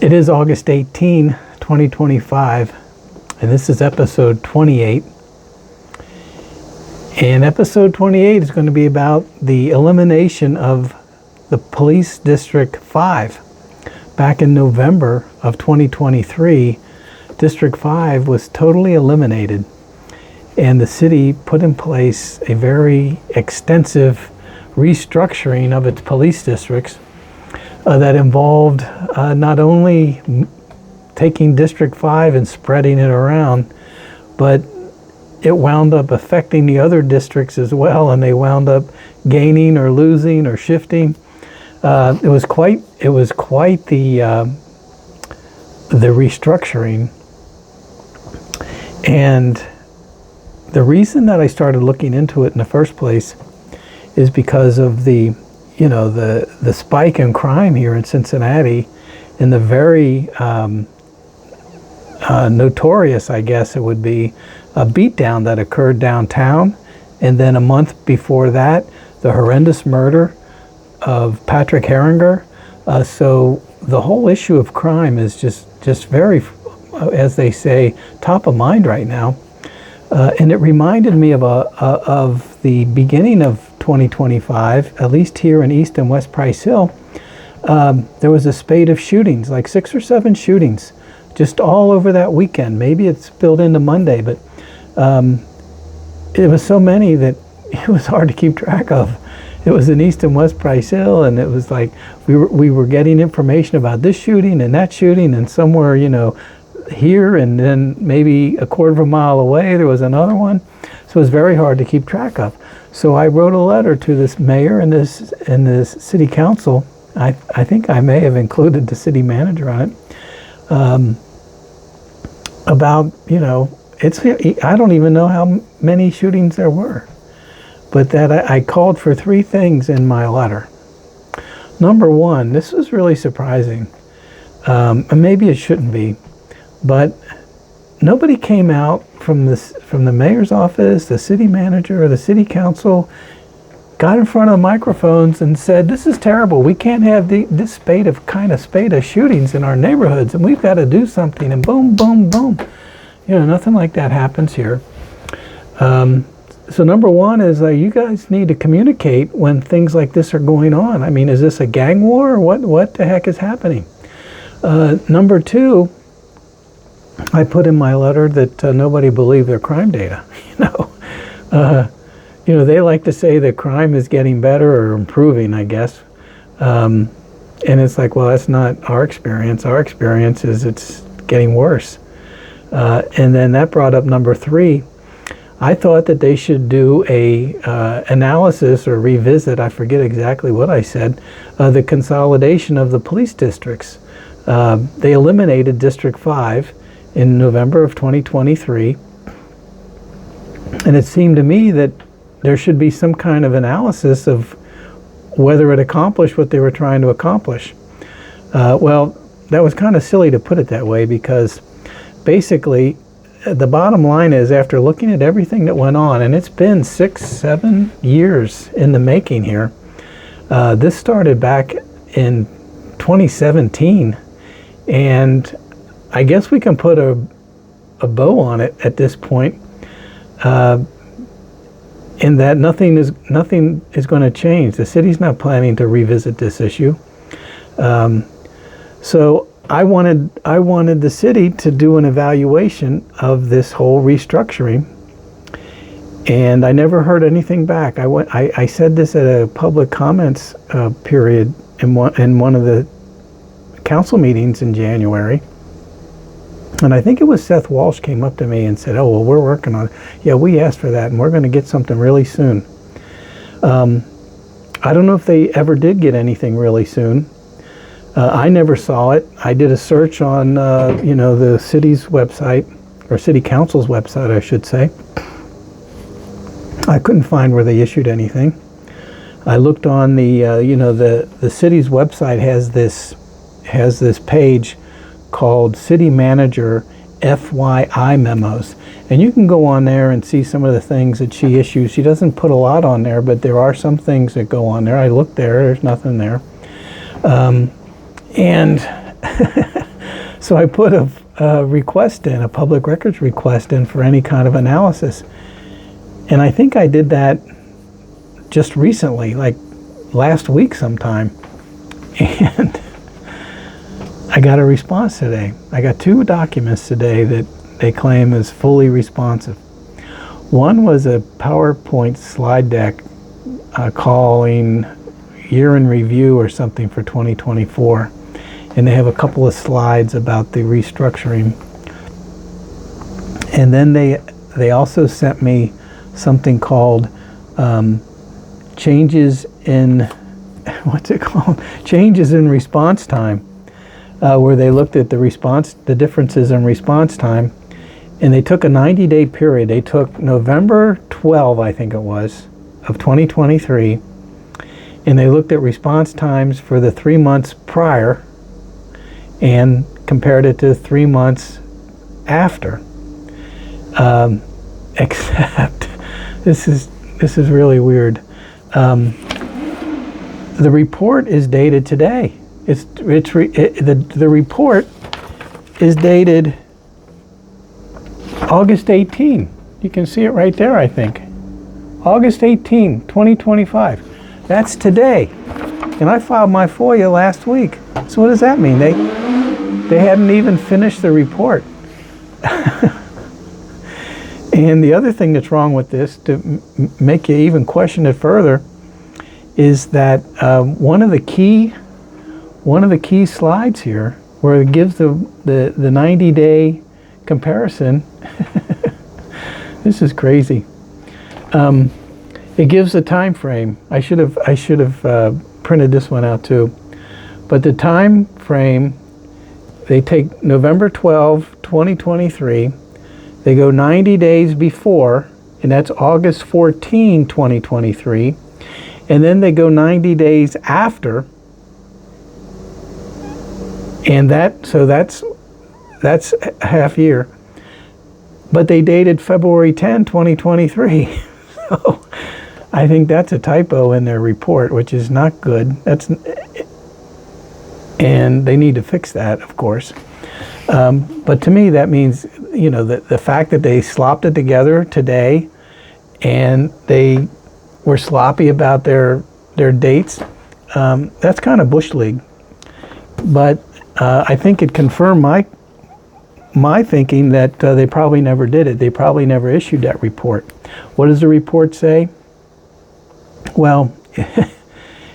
It is August 18, 2025, and this is episode 28. And episode 28 is going to be about the elimination of the Police District 5. Back in November of 2023, District 5 was totally eliminated, and the city put in place a very extensive restructuring of its police districts that involved not only taking District 5 and spreading it around, but it wound up affecting the other districts as well, and they wound up gaining or losing or shifting. It was quite the restructuring. And the reason that I started looking into it in the first place is because of the spike in crime here in Cincinnati, and the very notorious, I guess it would be, a beatdown that occurred downtown, and then a month before that, the horrendous murder of Patrick Heringer. So the whole issue of crime is just very, as they say, top of mind right now. And it reminded me of the beginning of 2025, at least here in East and West Price Hill. There was a spate of shootings, like 6 or 7 shootings, just all over that weekend. Maybe it's spilled into Monday, but it was so many that it was hard to keep track of. It was in East and West Price Hill, and it was like we were getting information about this shooting and that shooting, and somewhere, here, and then maybe a quarter of a mile away there was another one. So it was very hard to keep track of. So I wrote a letter to this mayor and this city council. I think I may have included the city manager on it. About, I don't even know how many shootings there were, but that I called for 3 things in my letter. Number one, this was really surprising, and maybe it shouldn't be, but nobody came out from the mayor's office, the city manager, or the city council, got in front of the microphones and said, "This is terrible. We can't have this spate of shootings in our neighborhoods, and we've got to do something." And boom, boom, boom. Nothing like that happens here. So number one is you guys need to communicate when things like this are going on. I mean, is this a gang war, or what the heck is happening? Number two, I put in my letter that nobody believed their crime data. They like to say that crime is getting better or improving, I guess. And it's like, well, that's not our experience. Our experience is it's getting worse. And then that brought up number 3. I thought that they should do a analysis or revisit, I forget exactly what I said, the consolidation of the police districts. They eliminated District 5 in November of 2023. And it seemed to me that there should be some kind of analysis of whether it accomplished what they were trying to accomplish. Well, that was kind of silly to put it that way, because basically the bottom line is, after looking at everything that went on, and it's been 6-7 years in the making here, this started back in 2017, and I guess we can put a bow on it at this point, in that nothing is going to change. The city's not planning to revisit this issue. So I wanted the city to do an evaluation of this whole restructuring, and I never heard anything back. I said this at a public comments period in one of the council meetings in January. And I think it was Seth Walsh came up to me and said, "Oh, well, we're working on it. Yeah, we asked for that, and we're going to get something really soon." I don't know if they ever did get anything really soon. I never saw it. I did a search on, the city's website, or city council's website, I should say. I couldn't find where they issued anything. I looked on the city's website has this page called City Manager FYI Memos. And you can go on there and see some of the things that she issues. She doesn't put a lot on there, but there are some things that go on there. I looked there, there's nothing there. And So I put a request in, a public records request in for any kind of analysis. And I think I did that just recently, like last week sometime. And I got a response today. I got 2 documents today that they claim is fully responsive. One was a PowerPoint slide deck calling year in review or something for 2024. And they have a couple of slides about the restructuring. And then they also sent me something called changes in, what's it called? Changes in response time, where they looked at the differences in response time, and they took a 90-day period. They took November 12, I think it was, of 2023, and they looked at response times for the 3 months prior and compared it to 3 months after. Except this is really weird. The report is dated today. The report is dated August 18. You can see it right there, I think. August 18, 2025. That's today. And I filed my FOIA last week. So what does that mean? They hadn't even finished the report. And the other thing that's wrong with this, to make you even question it further, is that one of the key slides here, where it gives the 90-day comparison, this is crazy. It gives a time frame. I should have printed this one out too. But the time frame, they take November 12, 2023. They go 90 days before, and that's August 14, 2023. And then they go 90 days after. And that's a half year. But they dated February 10, 2023. So I think that's a typo in their report, which is not good. And they need to fix that, of course. But to me, that means, the fact that they slopped it together today and they were sloppy about their dates, that's kind of Bush League. But I think it confirmed my thinking that they probably never did it. They probably never issued that report. What does the report say? Well,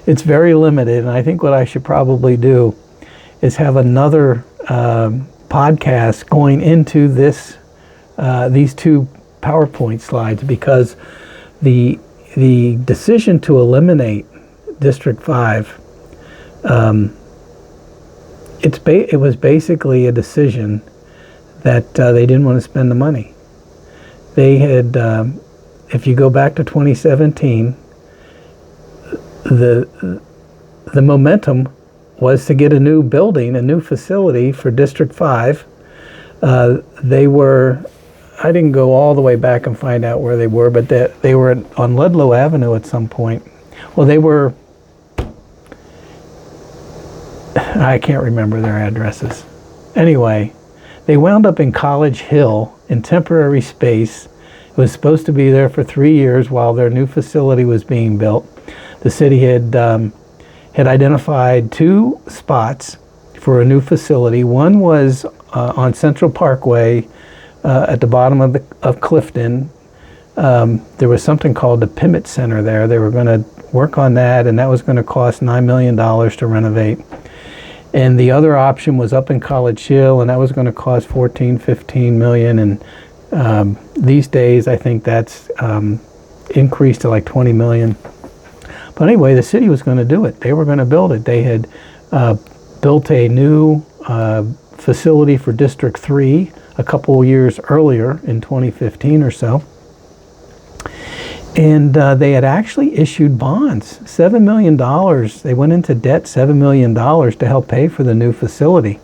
it's very limited, and I think what I should probably do is have another podcast going into these 2 PowerPoint slides, because the decision to eliminate District 5, it was basically a decision that they didn't want to spend the money. They had, if you go back to 2017, the momentum was to get a new building, a new facility for District 5. I didn't go all the way back and find out where they were, but they were on Ludlow Avenue at some point. Well, I can't remember their addresses. Anyway, they wound up in College Hill in temporary space. It was supposed to be there for 3 years while their new facility was being built. The city had identified 2 spots for a new facility. One was on Central Parkway at the bottom of Clifton. There was something called the Pimmett Center there. They were going to work on that, and that was going to cost $9 million to renovate. And the other option was up in College Hill, and that was going to cost $14-15 million. And these days, I think that's increased to like $20 million. But anyway, the city was going to do it. They were going to build it. They had built a new facility for District 3 a couple years earlier in 2015 or so. And they had actually issued bonds, $7 million. They went into debt, $7 million to help pay for the new facility.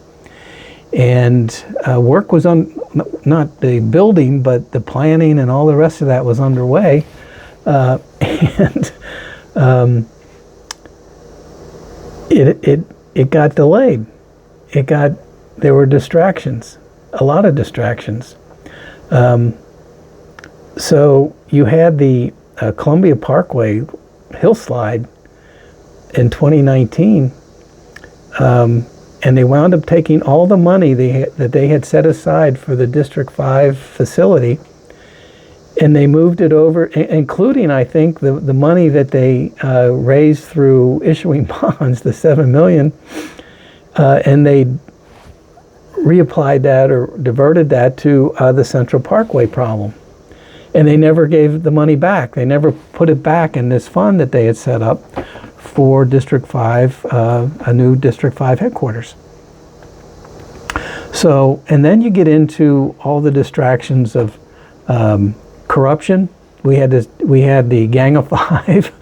And work was on, not the building, but the planning and all the rest of that was underway. It got delayed. It got there were distractions, a lot of distractions. So you had the Columbia Parkway hillslide in 2019, and they wound up taking all the money that they had set aside for the District 5 facility, and they moved it over, including, I think, the money that they raised through issuing bonds, the $7 million, and they reapplied that or diverted that to the Central Parkway problem. And they never gave the money back. They never put it back in this fund that they had set up for District 5, a new District 5 headquarters. So, and then you get into all the distractions of corruption. We had the Gang of Five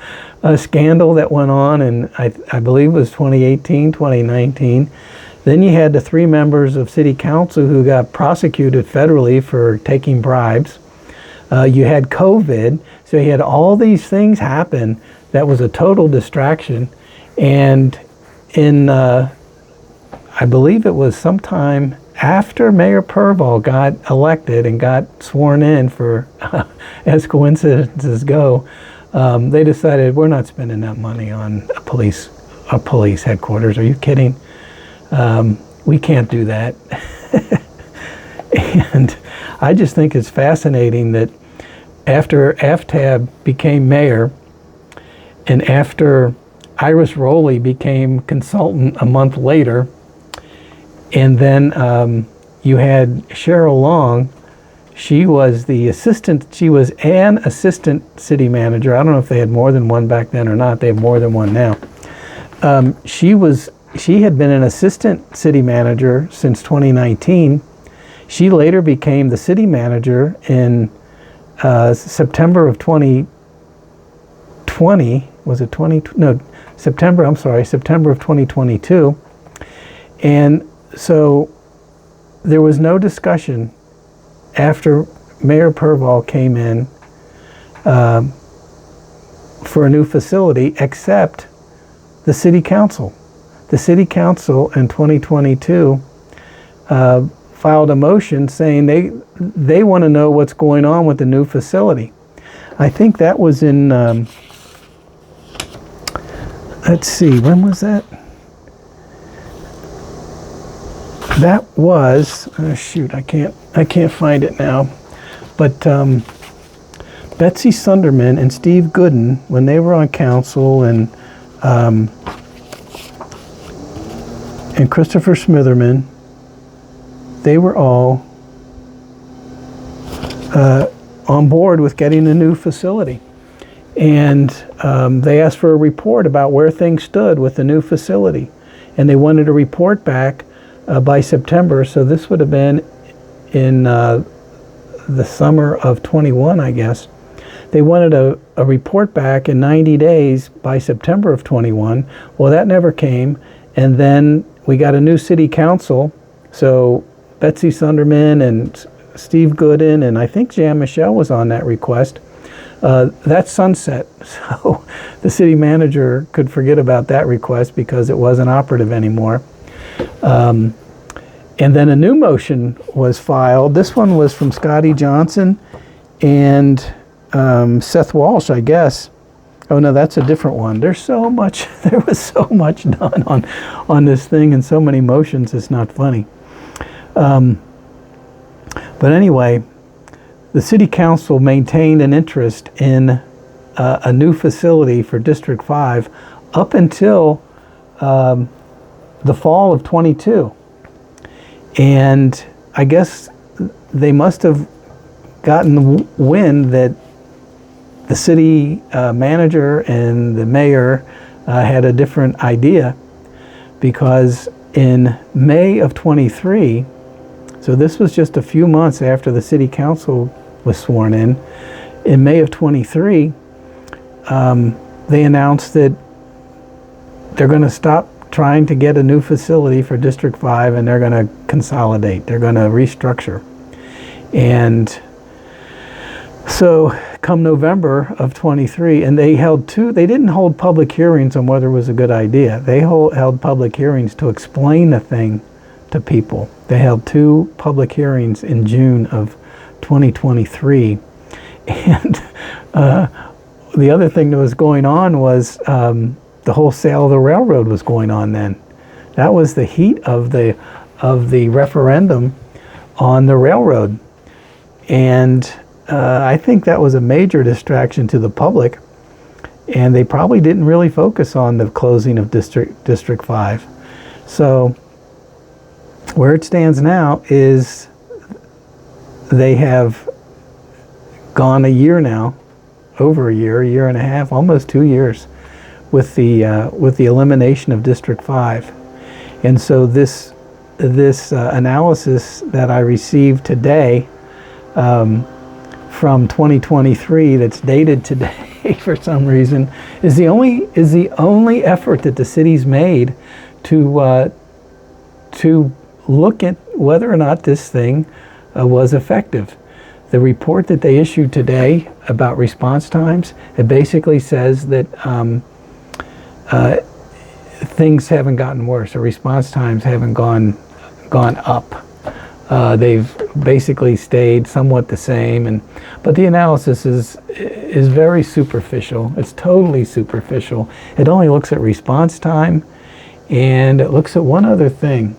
scandal that went on, and I believe it was 2018, 2019. Then you had the 3 members of City Council who got prosecuted federally for taking bribes. You had COVID, so you had all these things happen that was a total distraction. And in, I believe it was sometime after Mayor Purval got elected and got sworn in for, as coincidences go, they decided, we're not spending that money on a police headquarters. Are you kidding? We can't do that. And I just think it's fascinating that after Aftab became mayor and after Iris Rowley became consultant a month later, and then you had Cheryl Long, she was an assistant city manager. I don't know if they had more than one back then or not. They have more than one now. She had been an assistant city manager since 2019. She later became the city manager in September of 2020. Was it 20? No, September. I'm sorry, September of 2022. And so there was no discussion after Mayor Purval came in for a new facility, except the city council. The city council in 2022 filed a motion saying they want to know what's going on with the new facility. I think that was in, let's see, when was that? That was, oh shoot, I can't find it now. But Betsy Sunderman and Steve Gooden, when they were on council, and Christopher Smitherman, they were all on board with getting a new facility. And they asked for a report about where things stood with the new facility. And they wanted a report back by September, so this would have been in the summer of 21, I guess. They wanted a report back in 90 days by September of 21. Well, that never came. And then we got a new city council, so Betsy Sunderman and Steve Gooden, and I think Jan Michelle was on that request. That sunset, so the city manager could forget about that request because it wasn't operative anymore. And then a new motion was filed. This one was from Scotty Johnson and Seth Walsh, I guess. Oh no, that's a different one. There was so much done on this thing and so many motions, it's not funny. But anyway, the city council maintained an interest in a new facility for District 5 up until the fall of 22. And I guess they must have gotten wind that the city manager and the mayor had a different idea, because in May of 23, so this was just a few months after the city council was sworn in May of 23, they announced that they're going to stop trying to get a new facility for District 5 and they're going to consolidate, they're going to restructure. And so come November of 23, and they didn't hold public hearings on whether it was a good idea. They held public hearings to explain the thing to people. They held 2 public hearings in June of 2023. And the other thing that was going on was the whole sale of the railroad was going on then. That was the heat of the referendum on the railroad. And I think that was a major distraction to the public. And they probably didn't really focus on the closing of District 5. So where it stands now is they have gone a year now, over a year and a half, almost 2 years, with the elimination of District 5. And so this analysis that I received today from 2023, that's dated today for some reason, is the only effort that the city's made to look at whether or not this thing was effective. The report that they issued today about response times, it basically says that things haven't gotten worse, or response times haven't gone up. They've basically stayed somewhat the same, but the analysis is very superficial. It's totally superficial. It only looks at response time, and it looks at one other thing.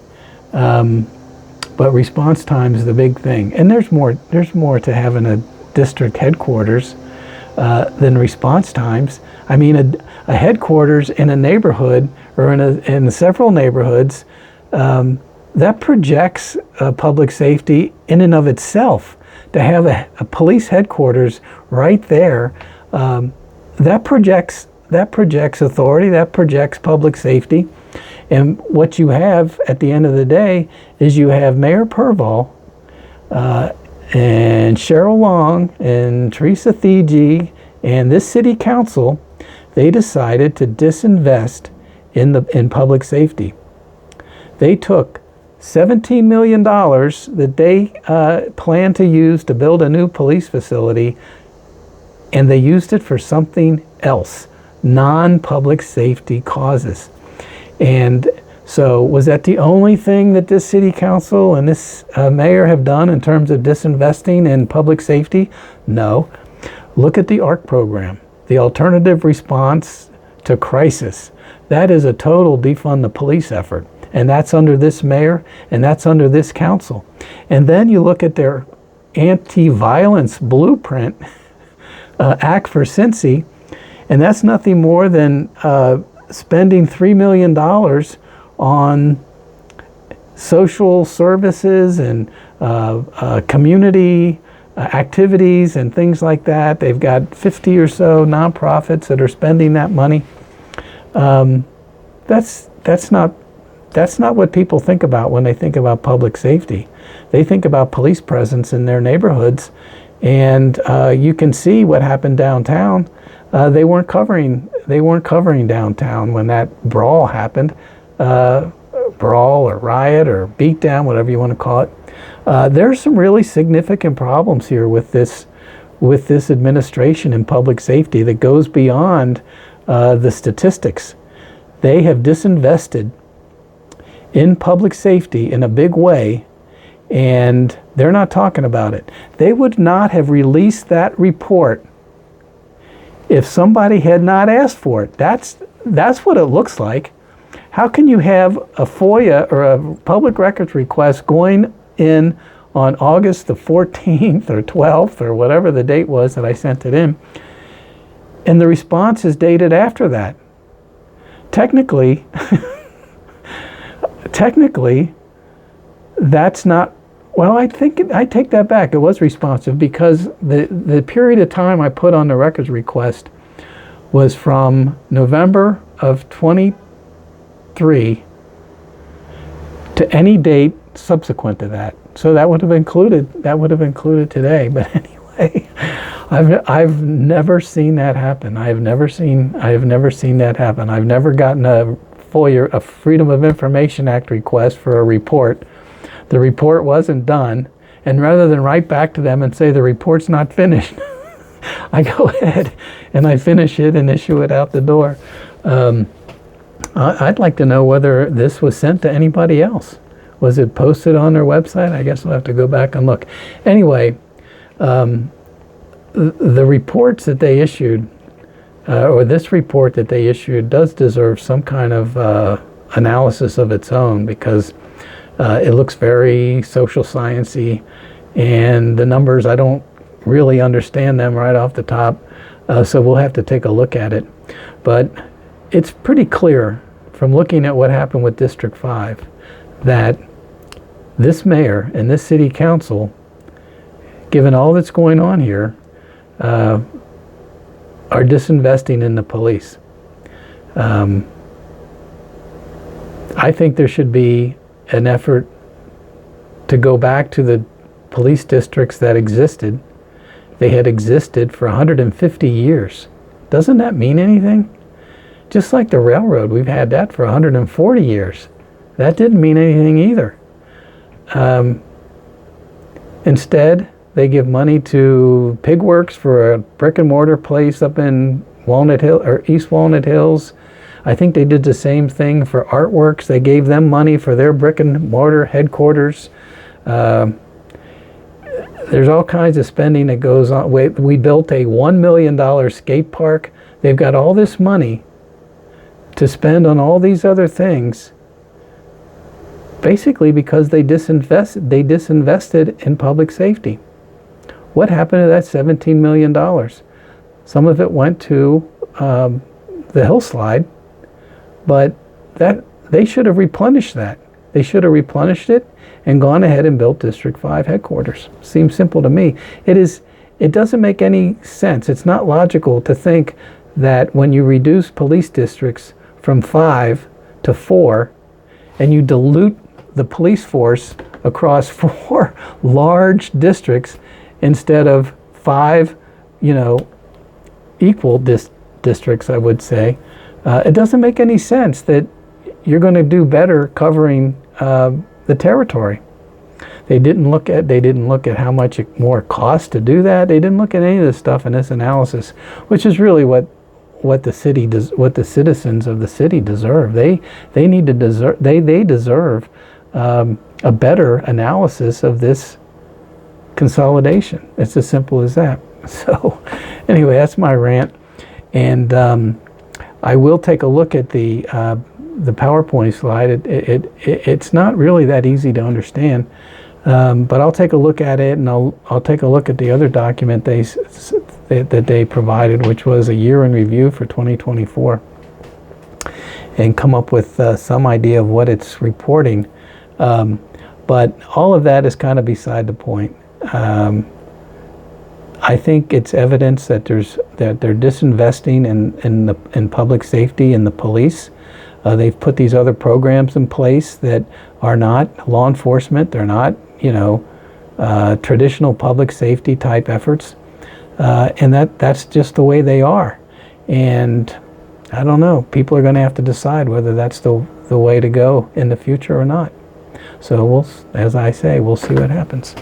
But response time is the big thing, and there's more to having a district headquarters than response times. I mean, a headquarters in a neighborhood, or in several neighborhoods, that projects public safety in and of itself. To have a police headquarters right there, that projects authority, that projects public safety. And what you have at the end of the day is you have Mayor Purval and Cheryl Long and Teresa Thigi and this city council. They decided to disinvest in public safety. They took $17 million that they planned to use to build a new police facility, and they used it for something else, non-public safety causes. And so was that the only thing that this city council and this mayor have done in terms of disinvesting in public safety? No. Look at the ARC program, the Alternative Response to Crisis. That is a total defund the police effort. And that's under this mayor, and that's under this council. And then you look at their anti-violence blueprint, Act for Cincy, and that's nothing more than spending $3 million on social services and community activities and things like that. They've got 50 or so nonprofits that are spending that money. That's not what people think about when they think about public safety. They think about police presence in their neighborhoods, and you can see what happened downtown. They weren't covering downtown when that brawl happened, brawl or riot or beatdown, whatever you want to call it. There's some really significant problems here with this administration in public safety that goes beyond the statistics. They have disinvested in public safety in a big way, and they're not talking about it. They would not have released that report if somebody had not asked for it. That's what it looks like. How can you have a FOIA or a public records request going in on August the 14th or 12th or whatever the date was that I sent it in, and the response is dated after that? Technically, that's not, well, I take that back. It was responsive, because the period of time I put on the records request was from November of 23 to any date subsequent to that. So that would have included today. But anyway, I've never seen that happen. I have never seen that happen. I've never gotten a FOIA, a Freedom of Information Act request for a report. The report wasn't done, and rather than write back to them and say the report's not finished, I go ahead and I finish it and issue it out the door. I'd like to know whether this was sent to anybody else. Was it posted on their website? I guess I'll have to go back and look. Anyway, the reports that they issued, or this report that they issued, does deserve some kind of analysis of its own, because it looks very social sciencey, and the numbers, I don't really understand them right off the top, so we'll have to take a look at it. But it's pretty clear from looking at what happened with District 5 that this mayor and this city council, given all that's going on here, are disinvesting in the police. I think there should be an effort to go back to the police districts that existed. They had existed for 150 years. Doesn't that mean anything? Just like the railroad, we've had that for 140 years. That didn't mean anything either. Instead, they give money to Pigworks for a brick and mortar place up in Walnut Hill or East Walnut Hills. I think they did the same thing for Artworks. They gave them money for their brick and mortar headquarters. There's all kinds of spending that goes on. We built a $1 million skate park. They've got all this money to spend on all these other things, basically because they disinvested in public safety. What happened to that $17 million? Some of it went to the hillslide, but that they should have replenished that. They should have replenished it and gone ahead and built District 5 headquarters. Seems simple to me. It doesn't make any sense. It's not logical to think that when you reduce police districts from 5 to 4 and you dilute the police force across 4 large districts instead of 5, equal districts, I would say, it doesn't make any sense that you're going to do better covering the territory. They didn't look at how much it more costs to do that. They didn't look at any of this stuff in this analysis, which is really what the city does, what the citizens of the city deserve. They deserve a better analysis of this consolidation. It's as simple as that. So anyway, that's my rant, and I will take a look at the PowerPoint slide. It's not really that easy to understand, but I'll take a look at it, and I'll take a look at the other document that they provided, which was a year in review for 2024, and come up with some idea of what it's reporting. But all of that is kind of beside the point. I think it's evidence that they're disinvesting in public safety and the police. They've put these other programs in place that are not law enforcement. They're not, traditional public safety type efforts, and that's just the way they are. And I don't know. People are going to have to decide whether that's the way to go in the future or not. So as I say, we'll see what happens.